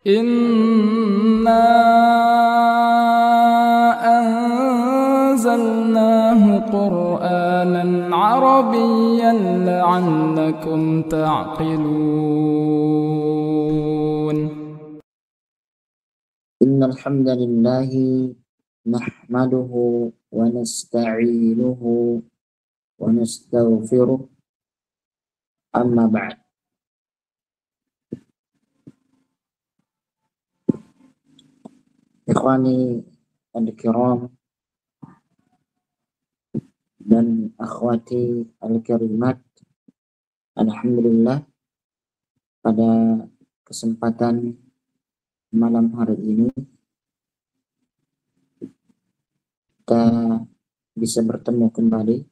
إنا أنزلناه قرآنا عربيا لعلكم تعقلون إن الحمد لله نحمده ونستعينه ونستغفره أما بعد. Ikhwani al-kiram dan akhwati al-karimat, alhamdulillah pada kesempatan malam hari ini kita bisa bertemu kembali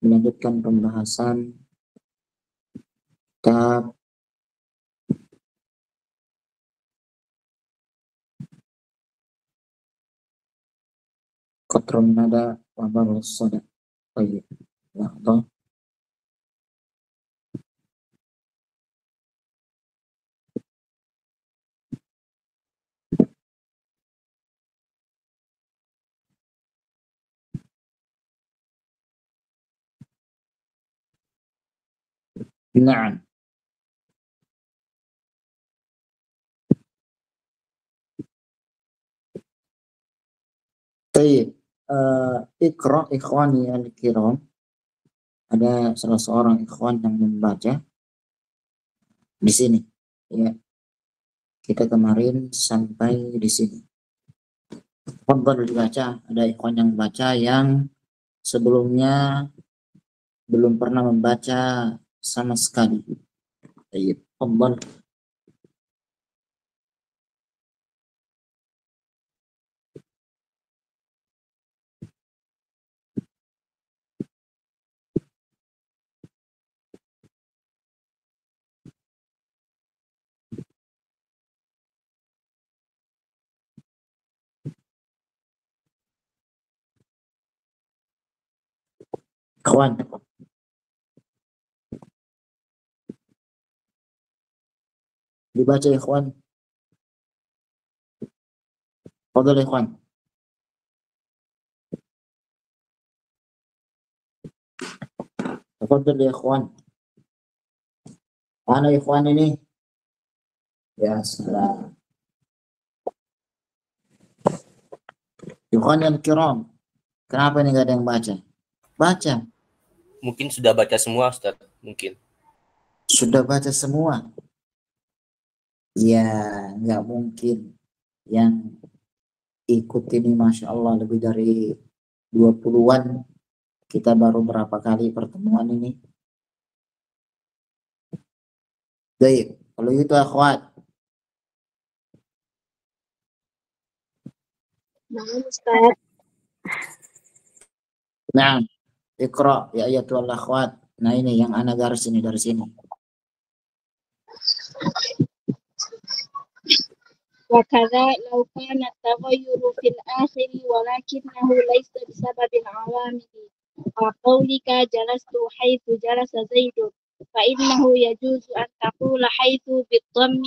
melanjutkan pembahasan kitab Qatrun Nada wa Barus Sada. Baik, lahظة. Na'am. Baik, Iqra ikhwani al-kiram. Ada salah seorang ikhwan yang membaca di sini. Ya, kita kemarin sampai di sini. Fadhal dibaca. Ada ikhwan yang baca yang sebelumnya belum pernah membaca sama sekali. Baik, fadhal. Ikhwan. Dibaca ikhwan. Fadhal ikhwan. Fadhal ya ikhwan. Mana ikhwan ini? Ya salam. Ikhwan yang kiram, kenapa ini gak ada yang baca? Baca. Mungkin sudah baca semua, Ustaz. Mungkin. Sudah baca semua? Ya, nggak mungkin. Yang ikut ini Masya Allah lebih dari 20-an. Kita baru berapa kali pertemuan ini. Baik, kalau itu akhwat. Nah, Ustaz. Nah, Iqra ya ayatul akhwat. Nah ini yang ana garis ini dari sini. وكذا لو كان التغير في الآخر ولكنه ليس بسبب العوامل كقولك جلست حيث جلس زيد فإنه يجوز أن تقول حيث بالضم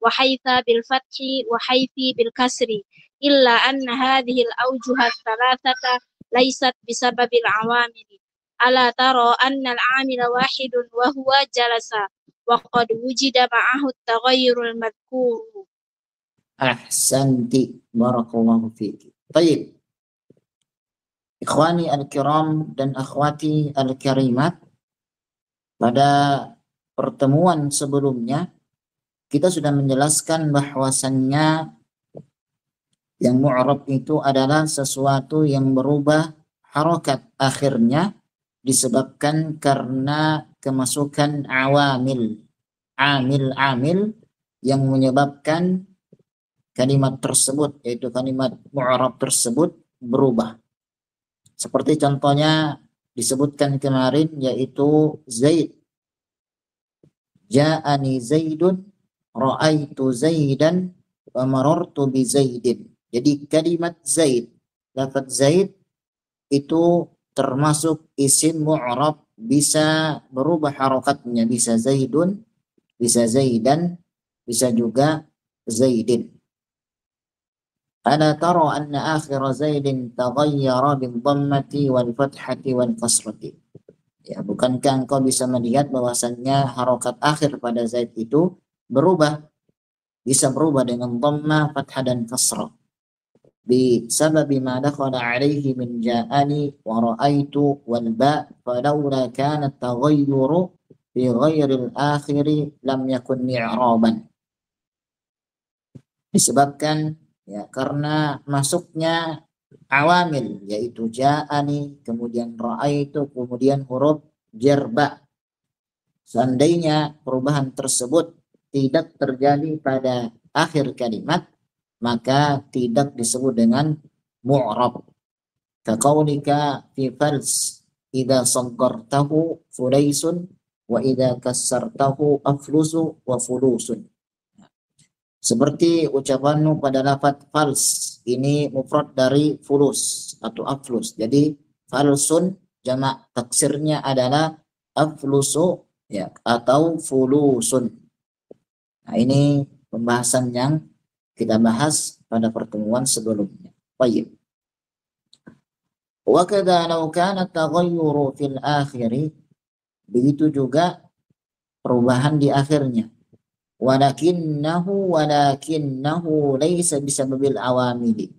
وحيث بالفتح وحيث بالكسر إلا أن هذه الأوجه الثلاثة ليست بسبب العوامل. ألا ترى أن العامل واحد وهو جلس وقد وجد معه التغير المذكور. Ahsanti, barakallahu fiiki. Baik, ikhwani al-kiram dan akhwati al-karimat, pada pertemuan sebelumnya kita sudah menjelaskan bahwasannya yang mu'rab itu adalah sesuatu yang berubah harokat akhirnya disebabkan karena kemasukan amil yang menyebabkan kalimat tersebut, yaitu kalimat mu'rab tersebut berubah. Seperti contohnya disebutkan kemarin, yaitu Zaid. Ja'ani Zaidun, ra'aitu Zaidan, wa marartu bi Zaidin. Jadi kalimat Zaid, lafaz Zaid itu termasuk isim mu'rab, bisa berubah harokatnya, bisa Zaidun, bisa Zaidan, bisa juga Zaidin. Ala tara anna akhir Zaidin taghayyara bil dhammati wal fathati wal kasrati. Ya, bukankah engkau bisa melihat bahwasannya harokat akhir pada Zaid itu berubah, bisa berubah dengan dhamma, fathah dan kasrah. Bi sababi ma dakhala alaihi min ja'ani wa ra'aitu wal ba' falawla kana taghayyuru fi ghairi al-akhiri lam yakun i'raban. Disebabkan ya karena masuknya awamil, yaitu ja'ani, kemudian ra'aitu, kemudian huruf jarba. Seandainya perubahan tersebut tidak terjadi pada akhir kalimat, maka tidak disebut dengan mu'rab. Kaqaulika fi fals, idza saggartahu fulaisun wa idza kassartahu aflusu wa fulusun. Seperti ucapanmu pada lafaz fals, ini mufrad dari fulus atau aflus. Jadi falsun jamak taksirnya adalah aflusu ya atau fulusun. Nah, ini pembahasan yang kita bahas pada pertemuan sebelumnya. Baik. Wa kadza law kana taghayyuru fil akhiri, begitu juga perubahan di akhirnya. Walakinnahu laysa bisababil awamili.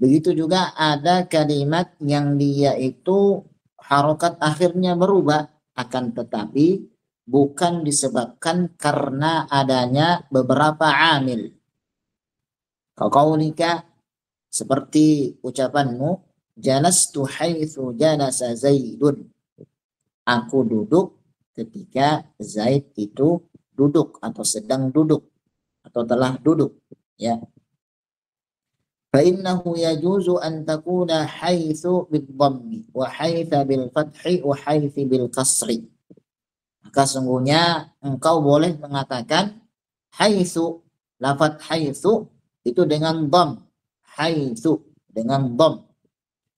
Begitu juga ada kalimat yang dia itu harokat akhirnya berubah, akan tetapi bukan disebabkan karena adanya beberapa amil. Kaqaulika, seperti ucapanmu, jalastu haitsu jalasa Zaidun. Aku duduk ketika Zaid itu duduk atau sedang duduk atau telah duduk, ya. Fa innahu yajuzu an takuna haitsu bil dhammi wa haitsa bil fathi wa haitsi bil kasri. Maka sungguhnya engkau boleh mengatakan haitsu, lafaz haitsu itu dengan dhamm, haitsu dengan dhamm,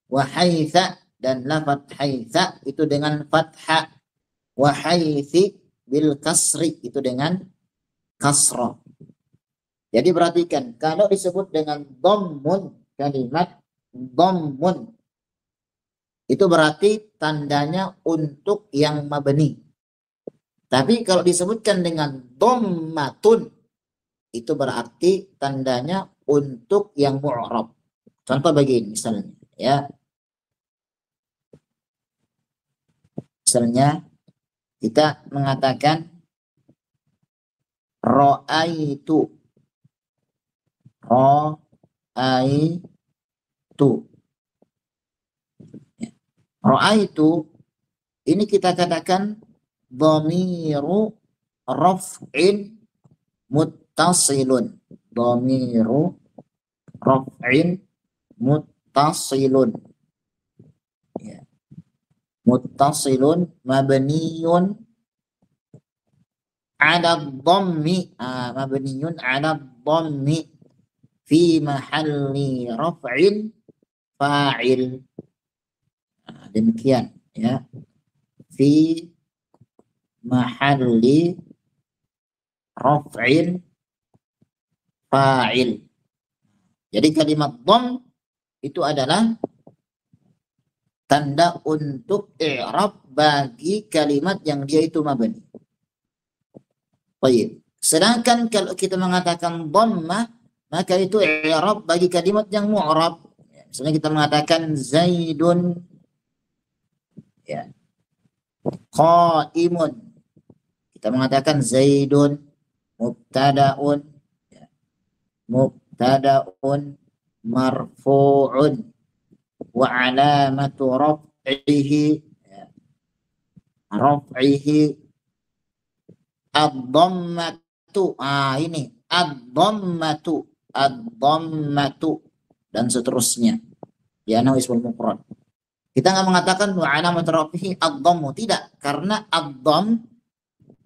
wa haitsa dan lafaz haitsa itu dengan fathah, wa haitsi bil kasri itu dengan kasrah. Jadi perhatikan, kalau disebut dengan dhammun, kalimat dhammun itu berarti tandanya untuk yang mabni. Tapi kalau disebutkan dengan dhammatun itu berarti tandanya untuk yang mu'rab. Contoh begini misalnya, ya. Misalnya kita mengatakan ra'aitu. Ra'aitu ini kita katakan dhamiru raf'in muttasilun. Dhamiru raf'in muttasilun. Ya. Muttasilun mabniyun ala dhammi, mabniyun ala dhammi fi mahalli raf'in fa'il. Demikian, ya. Fi mahalli raf'in fa'il. Jadi kalimat dhamm itu adalah tanda untuk i'rab bagi kalimat yang dia itu mabni. Baik. Sedangkan kalau kita mengatakan dhammah, maka itu i'rab bagi kalimat yang mu'rab. Misalnya kita mengatakan Zaidun, ya, qaimun. Kita mengatakan Zaidun mubtada'un, ya, mubtada'un marfu'un wa alamatu raf'ihi, ya, raf'ihi ad-dhammatu. Ini ad-dhammatu, ad-dhammatu dan seterusnya. Ya, ismul mufrad. Kita nggak mengatakan wa alamatu raf'ihi ad-dhammu, tidak, karena ad-dhamm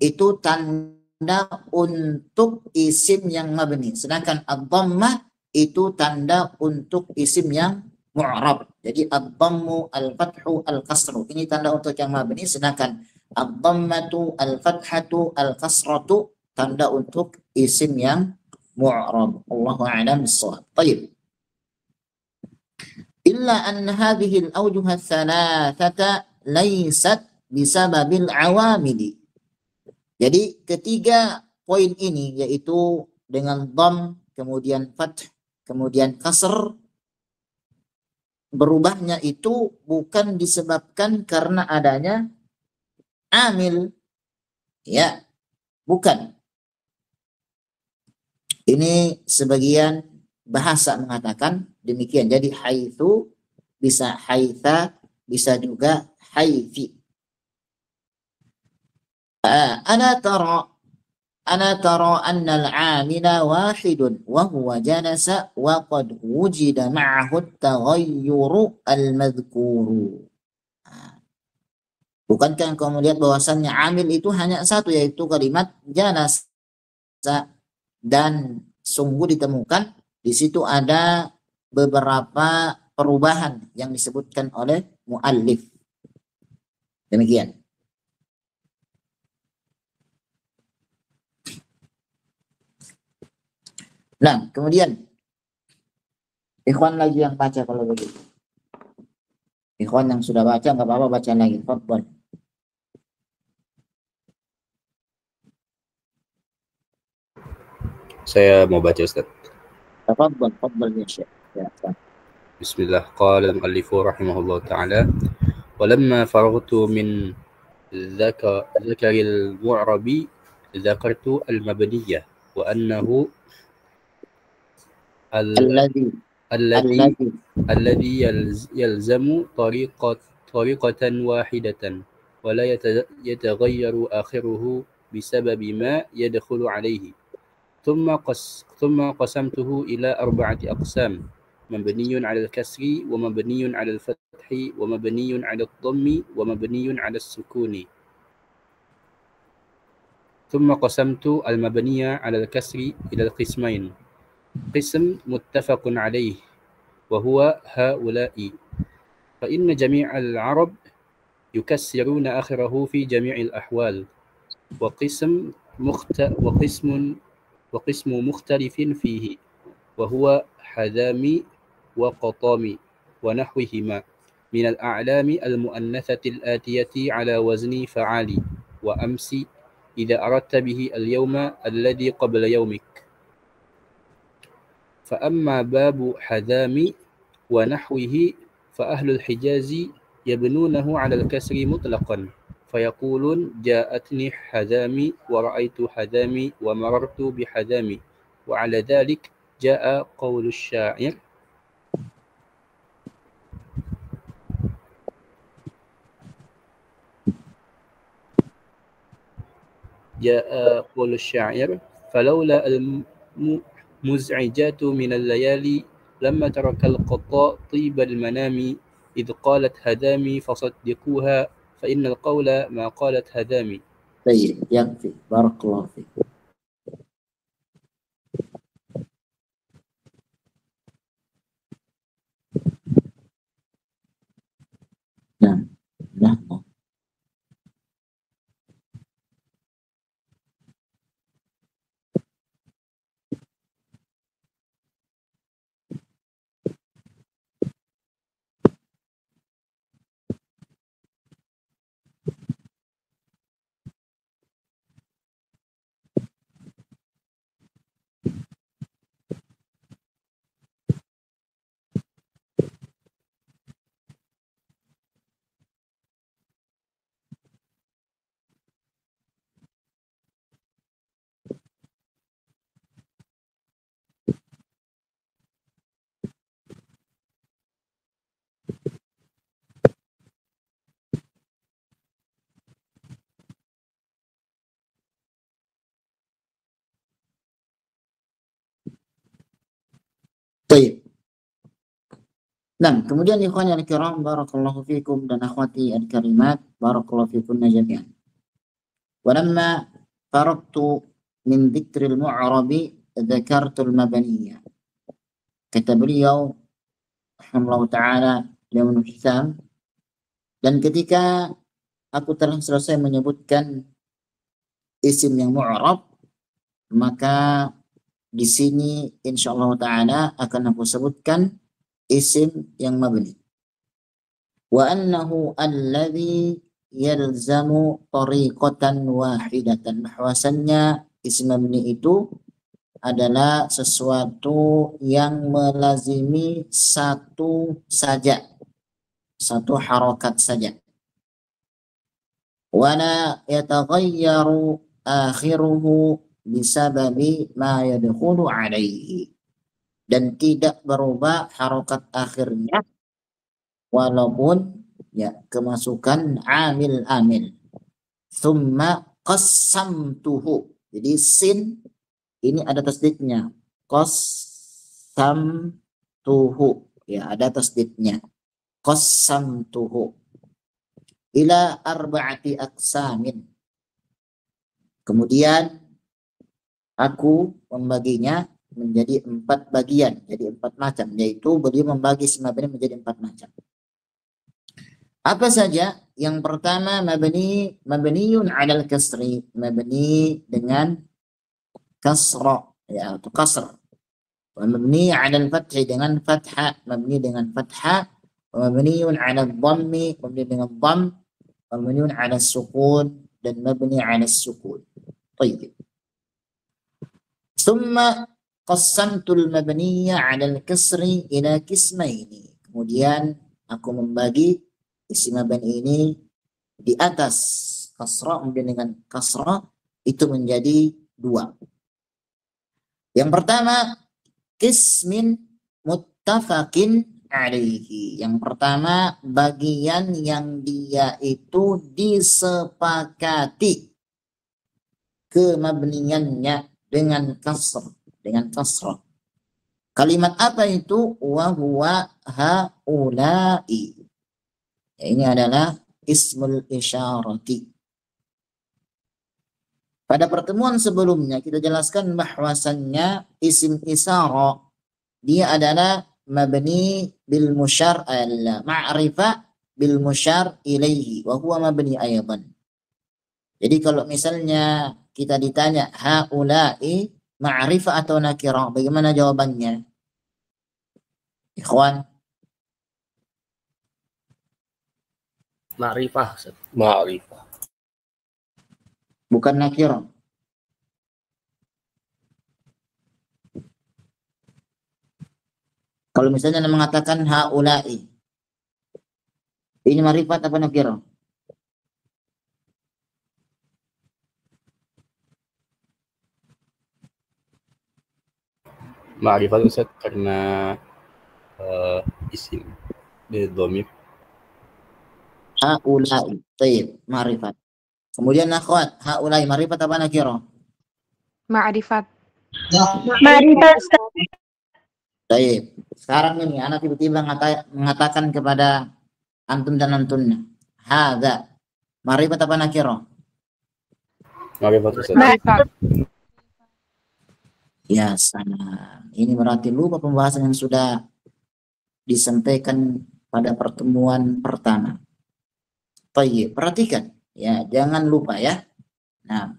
itu tanda untuk isim yang mabni, sedangkan ad-dhammah itu tanda untuk isim yang mu'rab. Jadi ad-dhammu, al-fathu, al-kasru ini tanda untuk yang mabni, sedangkan ad-dhammatu, al-fathatu, al-kasratu tanda untuk isim yang mu'rab. Allahu a'lam bis-shawab. Baik. Illa an hadhihi al-awjuh ats-tsalatsata laysat bisababil awamili. Jadi ketiga poin ini yaitu dengan dham, kemudian fath, kemudian kasr, berubahnya itu bukan disebabkan karena adanya amil, ya, bukan. Ini sebagian bahasa mengatakan demikian. Jadi haitsu bisa haitha, bisa juga haithi. Ana tara anna al-amila wahidun wa huwa jalasa wa qad wujida ma'ahu at-taghayyuru al-madhkuru. Bukankah engkau melihat bahwasannya amil itu hanya satu, yaitu kalimat jalasa, dan sungguh ditemukan di situ ada beberapa perubahan yang disebutkan oleh muallif. Demikian. Nah, kemudian ikhwan lagi yang baca kalau begitu. Ikhwan yang sudah baca nggak apa-apa, baca lagi. Fadhal. Saya mau baca, Ustaz. Fadhal ya Syekh. Ya, Bismillah. Qala al-muallif rahimahullah ta'ala, walamma faragtu min ذكر المعرب ذكرت المبنية وأنه الذي يلزم طريقة واحدة ولا يتغير آخره بسبب ما يدخل عليه. ثم قسمته إلى 4 أقسام: مبني على الكسر، ومبني على الفتح، ومبني على الضم، ومبني على السكون. ثم قسمت المبني على الكسر إلى القسمين: قسم متفق عليه وهو هؤلاء، فإن جميع العرب يكسرون آخره في جميع الأحوال، وقسم مختلف فيه وهو حذامي وقطامي ونحوهما من الأعلام المؤنثة الآتية على وزن فعالي وأمس إذا أردت به اليوم الذي قبل يومك. فأما باب حذامي ونحوه فأهل الحجاز يبنونه على الكسر مطلقا، فيقولون جاءتني حذامي ورأيت حذامي ومررت بحذامي، وعلى ذلك جاء قول الشاعر فلولا المزعجات من الليالي لما ترك القطاء طيب المنام، إذ قالت هذامي فصدقوها فإن القول ما قالت هذامي. طيب يكفي، بارك الله فيك. نعم نعم. Baik. Nah, kemudian ikhwan yang kiram, barakallahu fikum, dan akhwati al-karimat, barakallahu fikum jami'an. Walamma faraqtu min dzikril mu'rabi dzakartul mabaniyah. Kata beliau rahimahullah ta'ala Ibnu Hisham, dan ketika aku telah selesai menyebutkan isim yang mu'rab, maka di sini insyaallah taala akan aku sebutkan isim yang mabni. Wa annahu alladhi yalzamu tariqatan wahidatan. Bahwasannya isim mabni itu adalah sesuatu yang melazimi satu saja, satu harokat saja. Wala yataghayyaru akhiruhu bisababi ma yadkhulu alaihi. Dan tidak berubah harokat akhirnya walaupun ya kemasukan amil. Thumma qassamtuhu. Jadi sin ini ada tasdidnya. Qassamtuhu. Ya, ada tasdidnya. Qassamtuhu ila arba'ati aqsamin. Kemudian aku membaginya menjadi 4 bagian, jadi 4 macam, yaitu beliau membagi isim mabni menjadi 4 macam. Apa saja? Yang pertama mabniun 'alal kasri, mabni dengan kasra, ya, atau kasr. Wa mabni 'alal fathi dengan fathah, mabni dengan fathah. Wa mabniun 'alal dhammi, mabni dengan dhamm. Wa mabniun 'alal sukun, dan mabni 'alal sukun. Baik. Tsumma qassamtul mabniyya 'alal kasri ila qismaini. Kemudian aku membagi isim mabni ini di atas kasra, kemudian dengan kasra itu menjadi 2. Yang pertama, qismin muttafaqin alaihi. Yang pertama, bagian yang dia itu disepakati kemabniannya dengan kasr, Kalimat apa itu? Wa huwa haula'i. Ya, ini adalah ismul isyarati. Pada pertemuan sebelumnya kita jelaskan bahwasannya isim isyara dia adalah mabni bil musyar ma'rifah bil musyar ilaihi wa huwa mabni aydan. Jadi kalau misalnya kita ditanya haula'i ma'rifah atau nakirah, bagaimana jawabannya? Ikhwan, Ma'rifah, Ustaz. Ma'rifah. bukan nakirah. Kalau misalnya mengatakan haula'i, ini ma'rifat apa nakirah? Ma'rifah Ustaz karena isim bidhamir. Haula'i, baik, ma'rifat. Kemudian akhwat, haula'i ma'rifat apa nakirah? Ma'rifat. Ma'rifat. Baik. Sekarang ini anak tiba-tiba mengatakan kepada antum dan antunnya, hadza ma'rifat apa nakirah? Ma'rifat Ustaz. Ma'rifat. Ya, sana. Ini berarti lupa pembahasan yang sudah disampaikan pada pertemuan pertama. Baik, perhatikan. Ya, jangan lupa ya. Nah,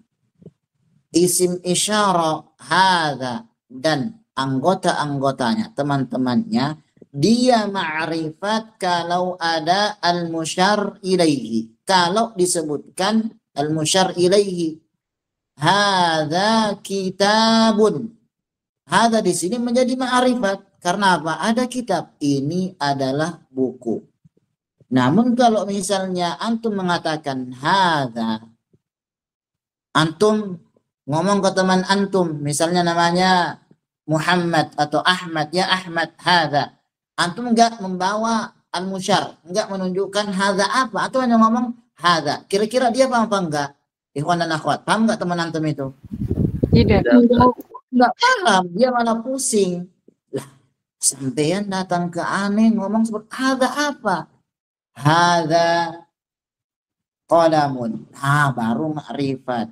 isim isyara hadza dan anggota-anggotanya, teman-temannya, dia ma'rifat kalau ada al-musyar ilaihi. Kalau disebutkan al-musyar ilaihi. Hadza kitabun. Hadza di sini menjadi ma'rifat. Karena apa? Ada kitab. Ini adalah buku. Namun kalau misalnya antum mengatakan hadza, antum ngomong ke teman antum, misalnya namanya Muhammad atau Ahmad, ya Ahmad hadza. Antum enggak membawa al-musyar, enggak menunjukkan hadza apa, atau hanya ngomong hadza. Kira-kira dia paham apa enggak? Ikhwan dan akhwat, paham enggak teman antum itu? Tidak. Enggak paham, dia malah pusing. Lah, sampean datang ke aneh ngomong seperti hadza apa? Hadza qalamun. Baru ma'rifat.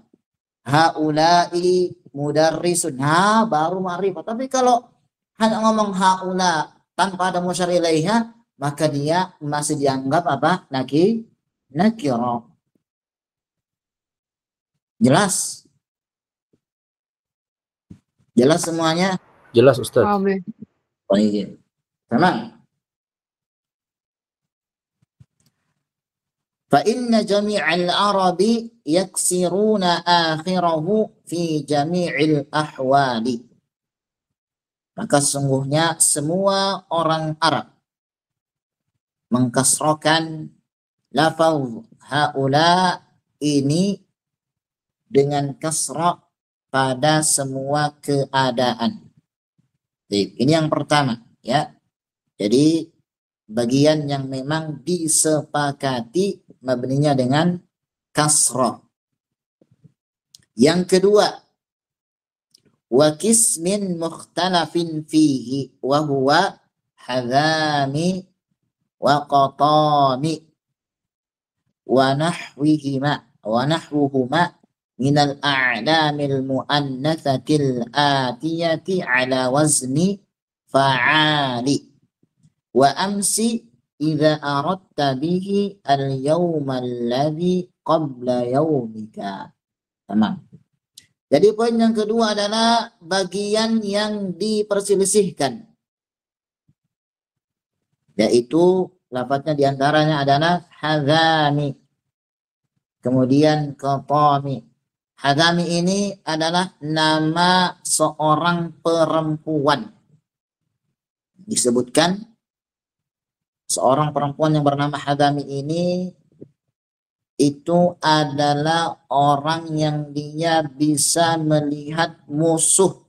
Haula'i mudarrisun. Baru ma'rifat. Tapi kalau hanya ngomong haula tanpa ada musyar ilaiha, maka dia masih dianggap apa? Nakirah. Jelas? Jelas semuanya? Jelas Ustaz. Baik. Baik. Tamam. فإن جميع العرب يكسرون آخره في جميع الأحوال. Maka sesungguhnya semua orang Arab mengkasrokan lafaz haula ini dengan kasrah pada semua keadaan. Baik, ini yang pertama ya. Jadi bagian yang memang disepakati mabninya dengan kasrah. Yang kedua, wa qismin mukhtalafin fihi wa huwa hadami wa qatami wa nahwuhuma min al-a'lamil mu'annatsatil atiyati ala wazni fa'ali wa amsi idza aradta bihi al-yawma alladhi qabla yawmika. Tamam. Jadi poin yang kedua adalah bagian yang diperselisihkan, yaitu lafadznya diantaranya adalah hadami, kemudian qatami. Hadami ini adalah nama seorang perempuan. Disebutkan seorang perempuan yang bernama Hadami ini itu adalah orang yang dia bisa melihat musuh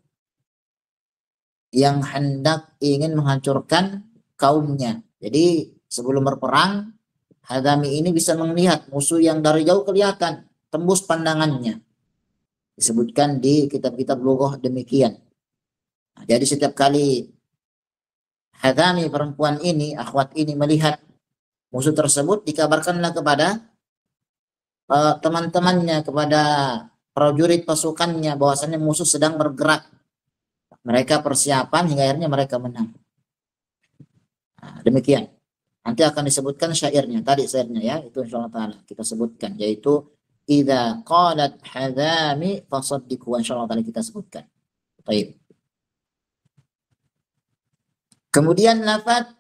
yang hendak ingin menghancurkan kaumnya. Jadi sebelum berperang, Hadami ini bisa melihat musuh yang dari jauh kelihatan, tembus pandangannya. Disebutkan di kitab-kitab lughah demikian. Nah, jadi setiap kali Hadami perempuan ini, akhwat ini melihat musuh tersebut, dikabarkanlah kepada teman-temannya, kepada prajurit pasukannya bahwasannya musuh sedang bergerak. Mereka persiapan hingga akhirnya mereka menang. Nah, demikian. Nanti akan disebutkan syairnya, tadi syairnya ya, itu insyaallah taala kita sebutkan, yaitu idza qalat hadami fasaddiqu, insyaallah taala kita sebutkan. Baik. Kemudian lafaz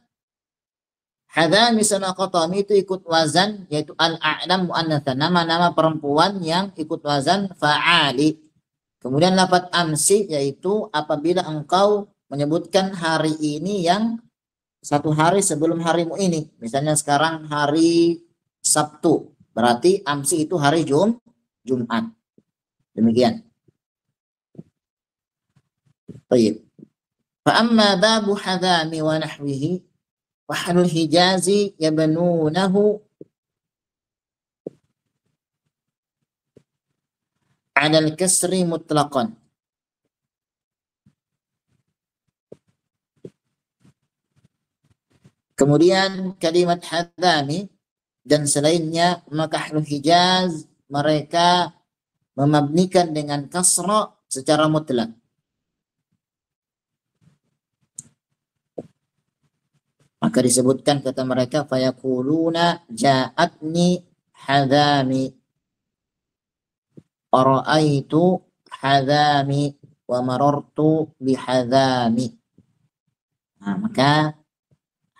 hadami sama qatami itu ikut wazan, yaitu al-a'lam muannatsan, nama-nama perempuan yang ikut wazan fa'ali. Kemudian lafaz amsi yaitu apabila engkau menyebutkan hari ini yang satu hari sebelum harimu ini. Misalnya sekarang hari Sabtu, berarti amsi itu hari Jumat. Demikian. Baik. Fa amma babu hadami wa nahwihi wa ahlul hijazi yabnunahu ala al-kasri mutlaqan. Kemudian kalimat hadami dan selainnya, maka ahlul hijaz mereka memabnikan dengan kasra secara mutlak. Maka disebutkan kata mereka fayaquluna ja'atni hadami, ara'aitu hadami wa marartu bihadami. Nah, maka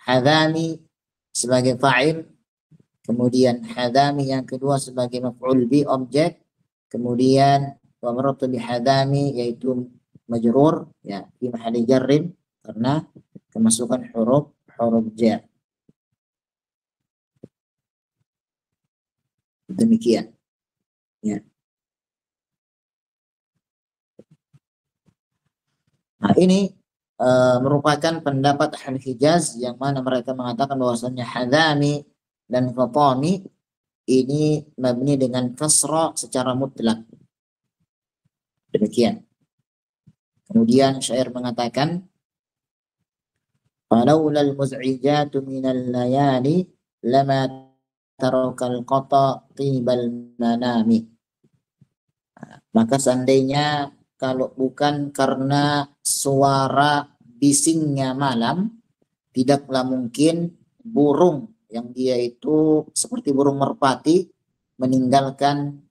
hadami sebagai fa'il, kemudian hadami yang kedua sebagai maf'ul bi objek, kemudian wa marartu bihadami yaitu majrur ya fi mahalli jarrin karena kemasukan huruf jar. Demikian ya. Nah, ini merupakan pendapat Ahlul Hijaz yang mana mereka mengatakan bahwasanya hadami dan qatami ini mabni dengan kasra secara mutlak. Demikian. Kemudian syair mengatakan falaulal muz'ijatu minal layali lama tarakal qata tibal manami. Maka seandainya kalau bukan karena suara bisingnya malam, tidaklah mungkin burung yang dia itu seperti burung merpati meninggalkan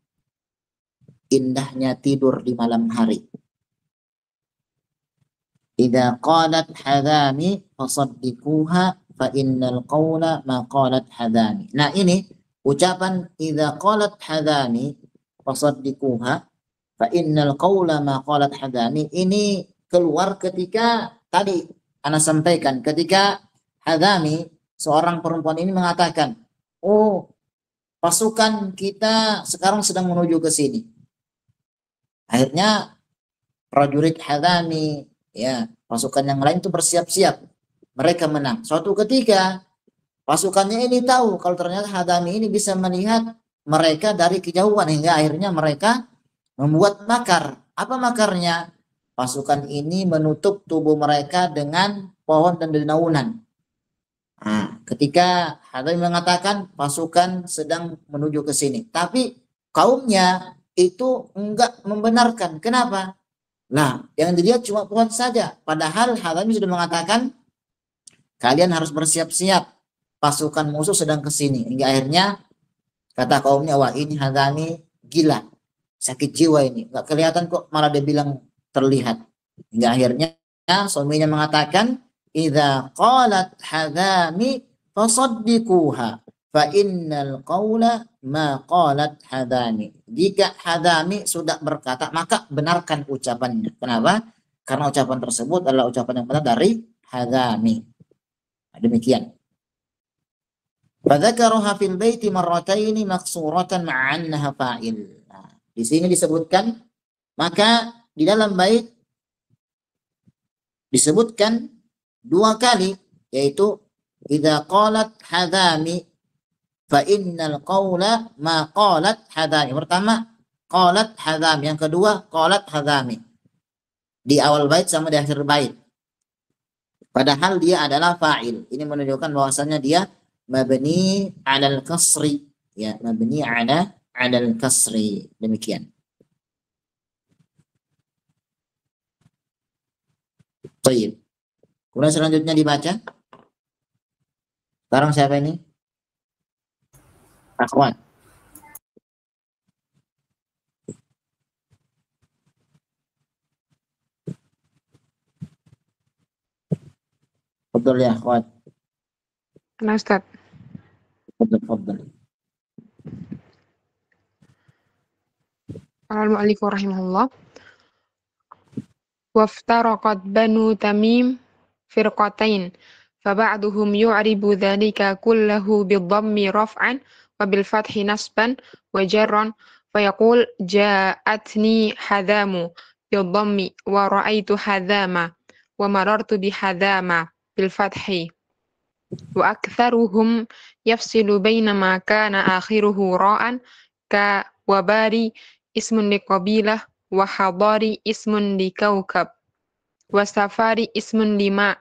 indahnya tidur di malam hari. idza qalat hadami fasaddiquha fa innal qawla ma qalat hadami. Nah, ini ucapan idza qalat hadami fasaddiquha fa innal qawla ma qalat hadami ini keluar ketika tadi ana sampaikan, ketika Hadami, seorang perempuan ini mengatakan, oh, pasukan kita sekarang sedang menuju ke sini. Akhirnya prajurit Hadami, ya, pasukan yang lain itu bersiap-siap. Mereka menang. Suatu ketika pasukannya ini tahu kalau ternyata Hadami ini bisa melihat mereka dari kejauhan, hingga akhirnya mereka membuat makar. Apa makarnya? Pasukan ini menutup tubuh mereka dengan pohon dan dedaunan. Nah, ketika Hadami mengatakan pasukan sedang menuju ke sini, tapi kaumnya itu enggak membenarkan. Kenapa? Nah, yang dilihat cuma pohon saja. Padahal Hadami sudah mengatakan kalian harus bersiap-siap, pasukan musuh sedang ke sini. Hingga akhirnya kata kaumnya, wah ini Hadami gila, sakit jiwa ini, enggak kelihatan kok, malah dia bilang terlihat. Hingga akhirnya suaminya mengatakan, idza qalat Hadami fasaddiquha fa innal qawla ma qalat Hadami. Jika Hadami sudah berkata, maka benarkan ucapannya. Kenapa? Karena ucapan tersebut adalah ucapan yang benar dari Hadami. Nah, demikian. Fadzakaraha fil baiti marrataini maksuratan ma'annaha fa'il. Nah, di sini disebutkan, maka di dalam bait disebutkan 2 kali, yaitu idza qalat Hadami fa innal qawla ma qalat Hadami. Pertama qalat Hadami, yang kedua qalat Hadami. Di awal bait sama di akhir bait. Padahal dia adalah fa'il. Ini menunjukkan bahwasannya dia mabni 'alal kasri, ya, mabni 'alal kasri. Demikian. Baik. Kemudian selanjutnya dibaca. Sekarang siapa ini? Akhwat. Betul ya, akhwat. Nah, Ustaz. Betul. Al-Mu'allif rahimahullah. Waftaraqat Banu Tamim firqatain. Faba'duhum yu'ribu dhalika kullahu bidhammi raf'an wa bilfathi nasban wa jarran. Fayaqul ja'atni hadamu bidhammi wa ra'aitu hadama wa marartu bihadama bilfathi. Wa aktharuhum yafsilu baina ma kana akhiruhu ra'an ka wabari ismun liqabilah wa hadari ismun likaukab wa safari ismun lima'in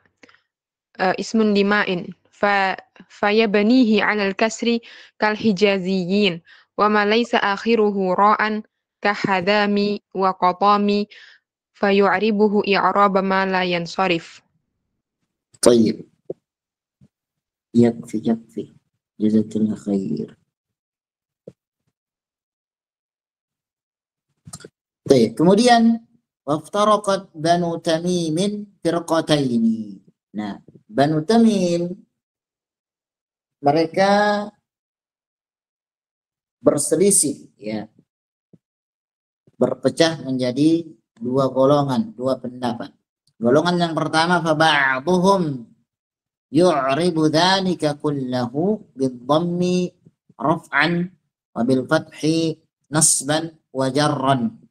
fayabnihi 'ala al-kasri kal hijaziyin wa ma laysa akhiruhu ra'an ka hadami wa qatami fayu'ribuhu i'raba ma la yansarif. Baik. Yakfi. Jazakallah khair. Baik, kemudian waftaraqat Banu Tamimin firqataini. Nah, Banu Tamim mereka berselisih, ya. Berpecah menjadi 2 golongan, 2 pendapat. Golongan yang pertama, fa ba'dhum yu'ribu dzalika kullahu bidhammi raf'an wa bil fathi nasban wa jarran.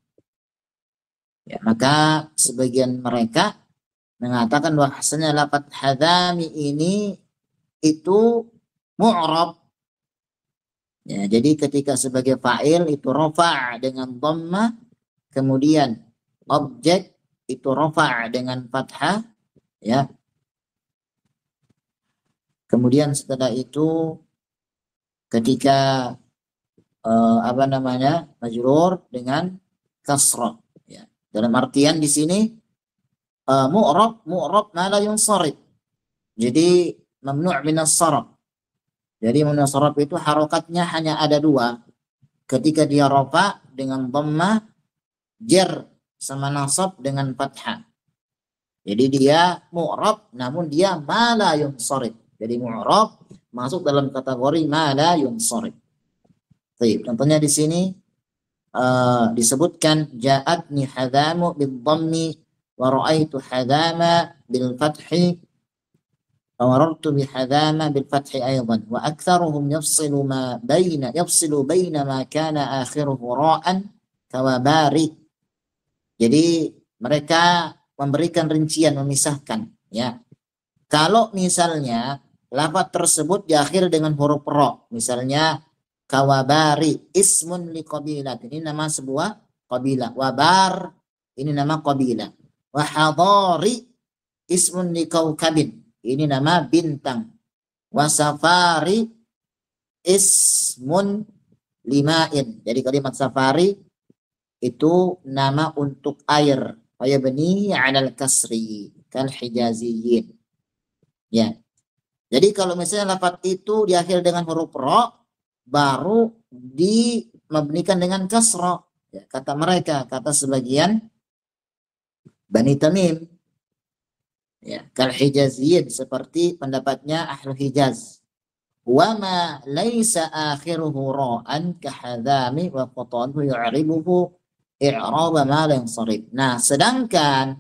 Ya, maka sebagian mereka mengatakan bahwasanya lafaz hadami ini itu mu'rab. Ya, jadi ketika sebagai fa'il itu rafa' dengan dhamma, kemudian objek itu rafa' dengan fathah, ya. Kemudian setelah itu ketika majrur dengan kasrah, ya. Dalam artian di sini mu'rab ma la yunsarif. Jadi mamnu' min as-sarf. Jadi mamnu' as-sarf itu harokatnya hanya ada 2. Ketika dia rafa dengan dhamma, jar sama nasab dengan fathah. Jadi dia mu'rab namun dia ma la yunsharif. Jadi mu'rab masuk dalam kategori ma la yunsharif. Baik, contohnya di sini disebutkan ja'atni hadamu bil dhammi wa ra'aitu hadama bil fathi wa marartu bi hadama bil fathi aidan wa aktsaruhum yafsilu baina ma kana akhiruhu ra'an kawabari. Jadi mereka memberikan rincian, memisahkan, ya. Kalau misalnya lafaz tersebut diakhiri dengan huruf ra, misalnya kawabari ismun liqabilah, ini nama sebuah qabilah. Wabar ini nama qabilah. Wahadari ismun liqaukabin, ini nama bintang. Wasafari ismun limain, jadi kalimat safari itu nama untuk air. Fayabni 'alal kasri kal hijaziyin. Ya. Jadi kalau misalnya lafaz itu diakhiri dengan huruf ra, baru dimabnikan dengan kasra. Ya, kata mereka, kata sebagian Bani Tamim. Ya, kal hijaziyin, seperti pendapatnya Ahlu Hijaz. Wa ma laisa akhiruhu ra'an kahadami wa qatanuhu yu'ribuhu i'rab ma la yansarif. Nah, sedangkan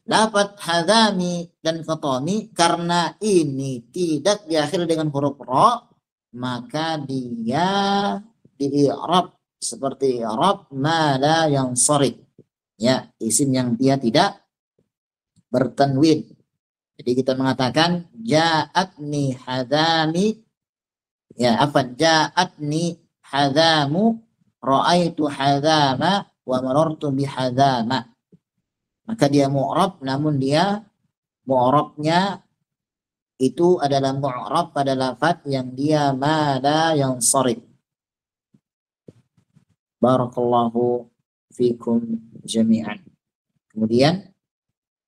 lafaz hadami dan qatani karena ini tidak diakhiri dengan huruf ra, maka dia di-i'rab seperti i'rab ma la yansarif. Ya, isim yang dia tidak bertanwin. Jadi kita mengatakan ja'atni hadami, ya apa, ja'atni hadamu ra'aitu hadama wa marartu bi hadama. Maka dia mu'rab, namun dia mu'rabnya itu adalah mu'rab pada lafaz yang dia ma la yansarif. Barakallahu fikum jami'an. Kemudian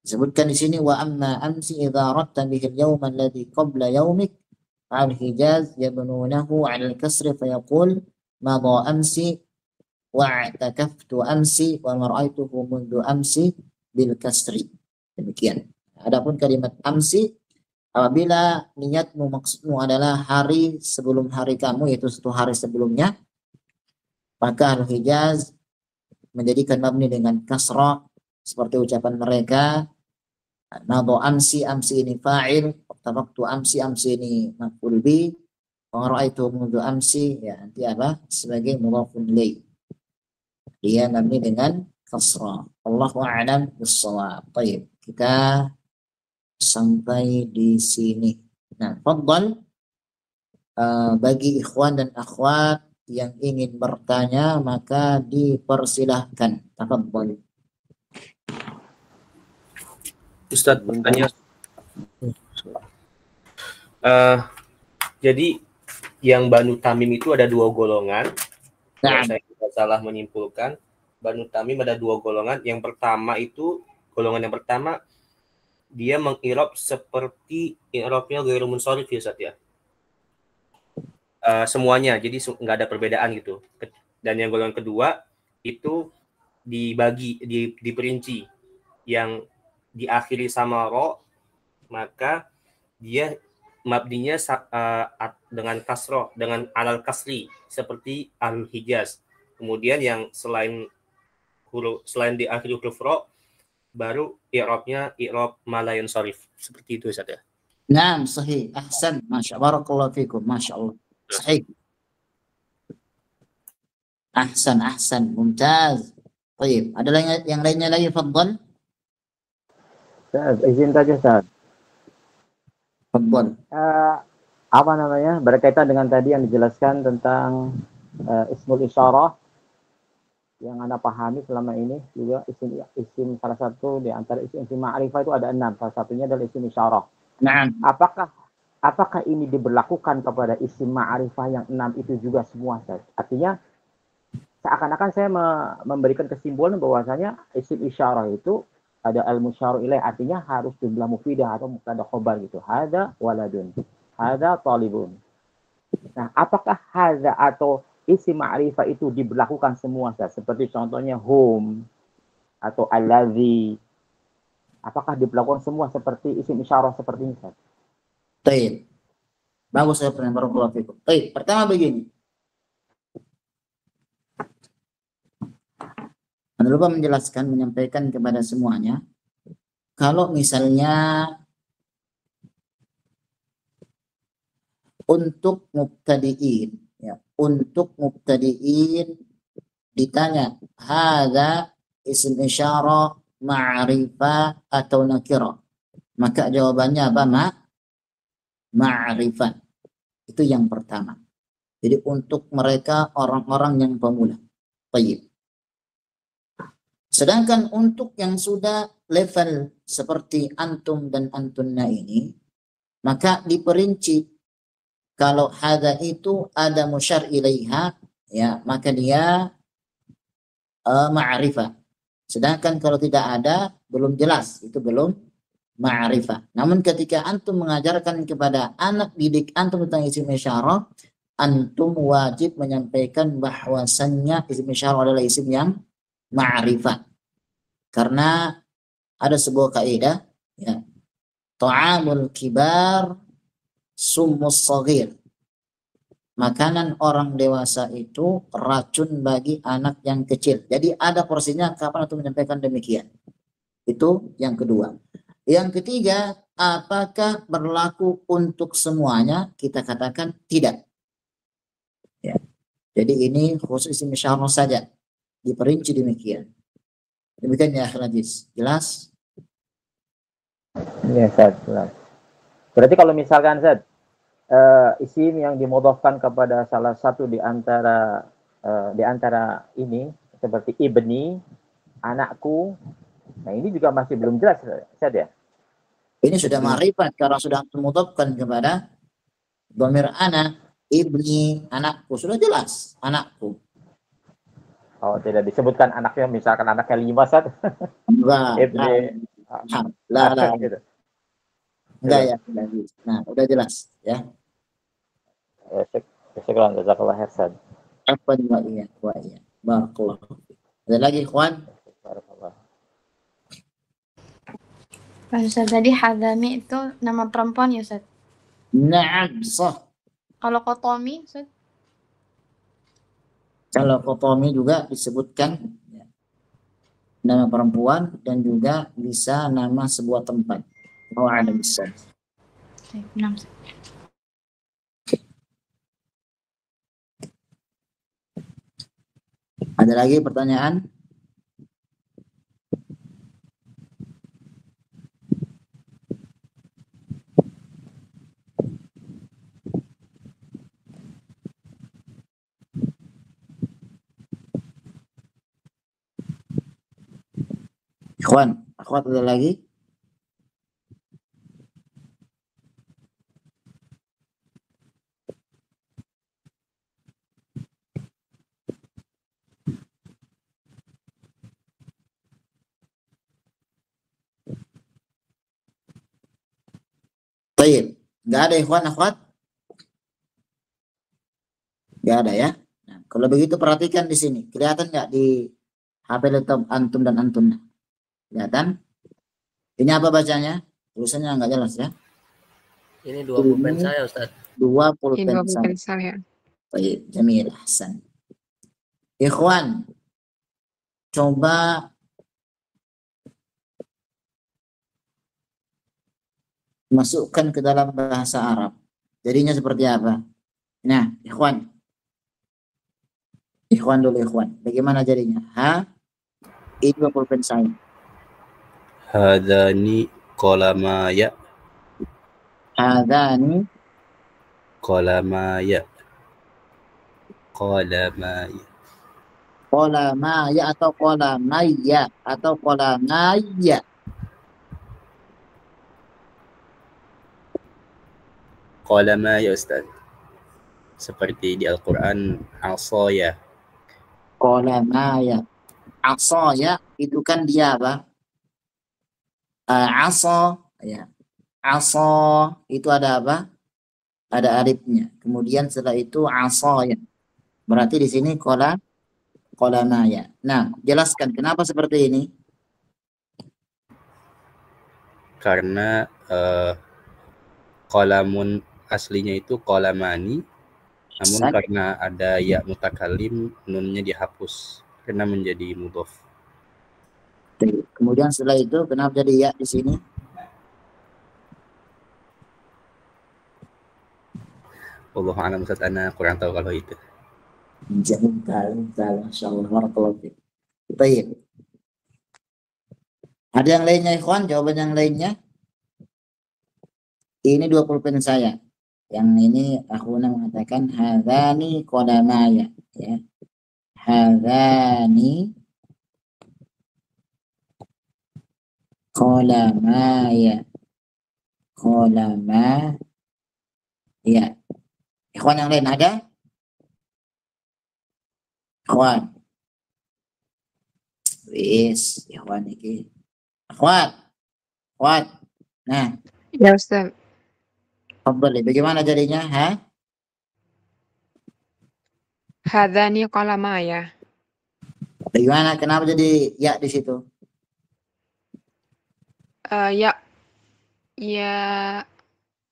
disebutkan di sini wa amma amsi idza radta bihi al-yawm alladhi qabla yawmik al-hijaz yabnunahu 'ala al-kasri fayaqul madha amsi wa'takaftu amsi wa mar'aituhu mundu amsi bil kasri. Demikian. Adapun kalimat amsi, apabila niatmu, maksudmu adalah hari sebelum hari kamu, yaitu satu hari sebelumnya, maka al-hijaz menjadikan mabni dengan kasra seperti ucapan mereka madha amsi, amsi ini fa'il, waktu amsi, amsi ini maf'ul bi, wa ra'aitu mundu amsi, ya nanti apa sebagai mudhafun ilaih. Dia mabni dengan kasra. Allahu a'lam bis-shawab. Baik, kita sampai di sini. Nah, fadhal bagi ikhwan dan akhwat yang ingin bertanya maka dipersilahkan. Tafadhal. Ustaz bertanya. Jadi yang Banu Tamim itu ada dua golongan. Nah, Saya tidak salah menyimpulkan, Banu Tamim ada dua golongan. Yang pertama itu, golongan yang pertama dia mengirab seperti irabnya ghairu munsharif ya Ustaz ya. Semuanya, jadi nggak ada perbedaan gitu. Dan yang golongan kedua itu dibagi, diperinci. Yang diakhiri sama ro, maka dia mabdinya dengan kasroh, dengan alal kasri seperti al hijaz. Kemudian yang selain diakhiri huruf ro, baru i'rabnya i'rab ma la yansharif. Seperti itu Ustaz ya. Naam, sahih. Ahsan. Masya Allah. Barakallahu fikum. Masya Allah. Sahih. Ahsan. Mumtaz. Baik. Ada yang lainnya lagi? Fadhal. Ustaz, izin saja Ustaz. Fadhal. Apa namanya, berkaitan dengan tadi yang dijelaskan tentang ismul isyarah yang Anda pahami selama ini, juga isim salah satu di antara isim ma'rifah itu ada 6, salah satunya adalah isim isyarah. Nah, Apakah ini diberlakukan kepada isim ma'rifah yang 6 itu juga semua Ustaz? Artinya seakan-akan saya memberikan kesimpulan bahwasanya isim isyarah itu ada al-musyaru ilaih, artinya harus jumlah mufidah atau mubtada khobar gitu. Hadza waladun, hadza talibun. Nah, apakah hadza atau isim ma'rifah itu diberlakukan semua Ustaz? Seperti contohnya hum atau allazi Apakah diperlakukan semua seperti isim isyarah seperti ini, Ustaz? Baik. Bagus ya pernah barakallahu fikum. Baik, pertama begini. Anda lupa menjelaskan, menyampaikan kepada semuanya, kalau misalnya untuk mubtadi'in, ya, untuk mubtadi'in ditanya, hadza isim isyarah, ma'rifah atau nakirah, maka jawabannya apa? Ma'rifah. Itu yang pertama. Jadi untuk mereka orang-orang yang pemula. Baik. Sedangkan untuk yang sudah level seperti antum dan antunna ini, maka diperinci. Kalau hadza itu ada musyar ilaiha, ya, maka dia ma'rifah. Sedangkan kalau tidak ada, belum jelas, itu belum ma'rifah. Namun ketika antum mengajarkan kepada anak didik antum tentang isim isyarah, antum wajib menyampaikan bahwasannya isim isyarah adalah isim yang ma'rifah. Karena ada sebuah kaidah, ya, ta'amul kibar summus shaghir. Makanan orang dewasa itu racun bagi anak yang kecil. Jadi ada porsinya kapan antum menyampaikan demikian. Itu yang kedua. Yang ketiga, apakah berlaku untuk semuanya? Kita katakan tidak. Ya. Jadi ini khusus isim isyarah saja. Diperinci demikian. Demikian ya akhil hadis. Jelas? Iya, Ustaz, jelas. Berarti kalau misalkan, Ustaz, isim yang dimudhafkan kepada salah satu di antara ini, seperti ibni, anakku, nah ini juga masih belum jelas, Ustaz, ya? Ini sudah ma'rifat karena sudah dimudhafkan kepada dhamir ana, ibni, anakku. Sudah jelas, anakku. Oh, tidak disebutkan anaknya, misalkan anaknya 5, Ustaz. Enggak, Ibni. lah. Gitu. Enggak ya. Nah, udah jelas ya. Syukran, jazakallah khair, Ustaz. Apa wa iya. Barakallahu. Ada lagi ikhwan? Barakallah. Pak Ustaz, tadi Hadami itu nama perempuan ya, Ustaz? Na'am, sah. Kalau Kotomi, Ustaz? Kalau kotomi juga disebutkan ya, nama perempuan dan juga bisa nama sebuah tempat. Oh, ada bisa. Ada lagi pertanyaan? Ikhwan, akhwat ada lagi? Baik, nggak ada ikhwan, akhwat? Nggak ada ya? Nah, kalau begitu perhatikan di sini. Kelihatan nggak di HP laptop antum dan antunna? Kelihatan? Ini apa bacanya? Tulisannya nggak jelas ya? Ini 2 pulpen saya, Ustaz. 2 pulpen Pulpen saya. saya. Baik, jamil, ahsan. Ikhwan, coba masukkan ke dalam bahasa Arab. Jadinya seperti apa? Nah, ikhwan. Ikhwan dulu, ikhwan. Bagaimana jadinya? Ini 2 pulpen saya. Hadani qalamaya. Hadani Qalamaya. Qalamaya. qalamaya atau qalamaya atau qalamaya. Qalamaya, Ustaz. Seperti di Al-Quran, asaya. Qalamaya. Asaya itu kan dia apa? Asa, ya. Asa itu ada apa? Ada alifnya. Kemudian setelah itu asaya. Berarti di sini qalamaya. Nah, jelaskan kenapa seperti ini? karena qalamun aslinya itu qalamani, namun Ahsan. karena ada ya mutakalim, nunnya dihapus karena menjadi mudhof. Kemudian setelah itu kenapa jadi ya di sini? Wallahu a'lam, Ustaz, ana kurang tahu kalau itu. Jangan Masya Allah, barakallahu fiik. Baik. Ada yang lainnya, ikhwan? Jawaban yang lainnya? Ini 2 pulpen saya. Yang ini akhuna mengatakan hadzani qalamaya, ya. Hadzani qalamaya. Qalama. Ya. Ikhwan yang lain ada? Ikhwan. Wis, ikhwan iki. Ikhwan. Ikhwan. Nah, Ya Ustaz. tafadhali. Bagaimana jadinya? Hadani qalamaya. Bagaimana? Kenapa jadi ya di situ? Ya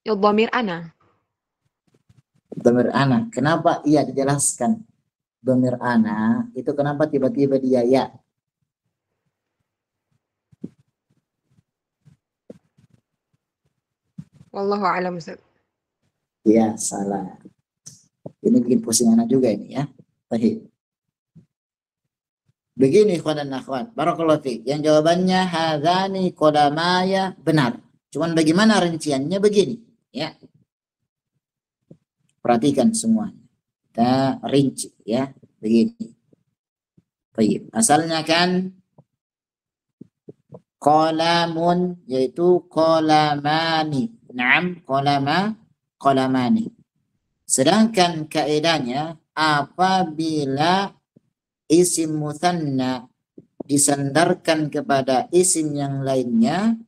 dhamir ana. Dhamir ana. Kenapa iya dijelaskan? Dhamir ana itu kenapa tiba-tiba dia ya? Wallahu a'lam Ustaz. Ya, salah. Ini bikin pusing anak juga ini ya. Baik. Begini ikhwan dan akhwat, barakallahu fiik. Yang jawabannya hadzani qalamaya benar. Cuman bagaimana rinciannya begini, ya. Perhatikan semuanya. Kita rinci ya, begini. Baik, asalnya kan qalamun yaitu qalamani. Naam, qalamani. Sedangkan kaidahnya apabila isim mutsanna disandarkan kepada isim yang lainnya,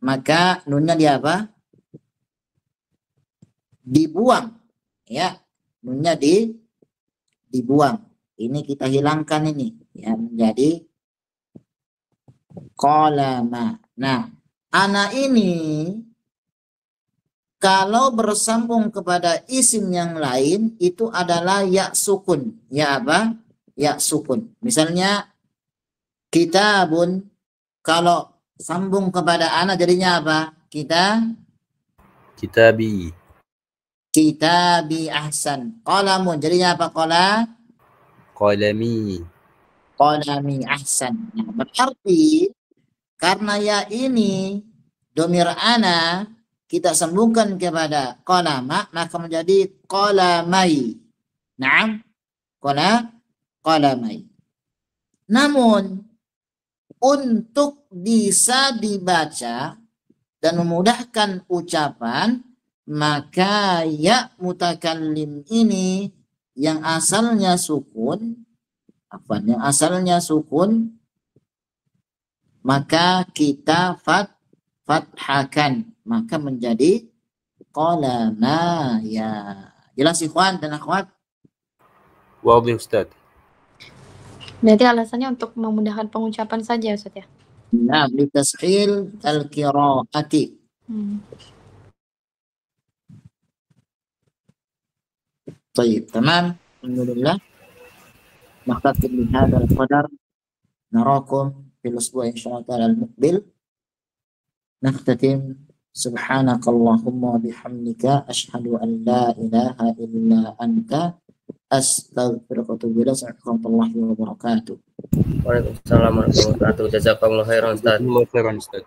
maka nunnya dia apa? Dibuang. Ya, nunnya dibuang. Ini kita hilangkan ini ya, menjadi qalama. Nah, ana ini kalau bersambung kepada isim yang lain itu adalah ya sukun. Ya apa? Ya sukun. Misalnya kitabun, kalau sambung kepada ana jadinya apa? Kitabi. Kitabi ahsan. Qalamun jadinya apa? Qalami. Qalami ahsan. Nah, berarti karena ya ini domir ana kita sambungkan kepada qalama, maka menjadi qalamai. Naam, qalamai. Namun untuk bisa dibaca dan memudahkan ucapan, maka ya mutakallim ini yang asalnya sukun, maka kita fathahkan, maka menjadi qalamaya. Jelas ikhwan dan akhwat? Wadih Ustaz. Berarti alasannya untuk memudahkan pengucapan saja Ustaz ya? Nah, li tashil al-qiraati. طيب تمام الحمد لله نختم بهذا القدر نراكم في الأسبوع إن شاء الله تعالى المقبل نختتم سبحانك اللهم وبحمدك أشهد أن لا إله إلا أنت أستغفرك وأتوب إليك ورحمة الله وبركاته. Waalaikumsalam warahmatullahi wabarakatuh. Jazakallahu khairan Ustaz. Jazakallahu khairan Ustaz.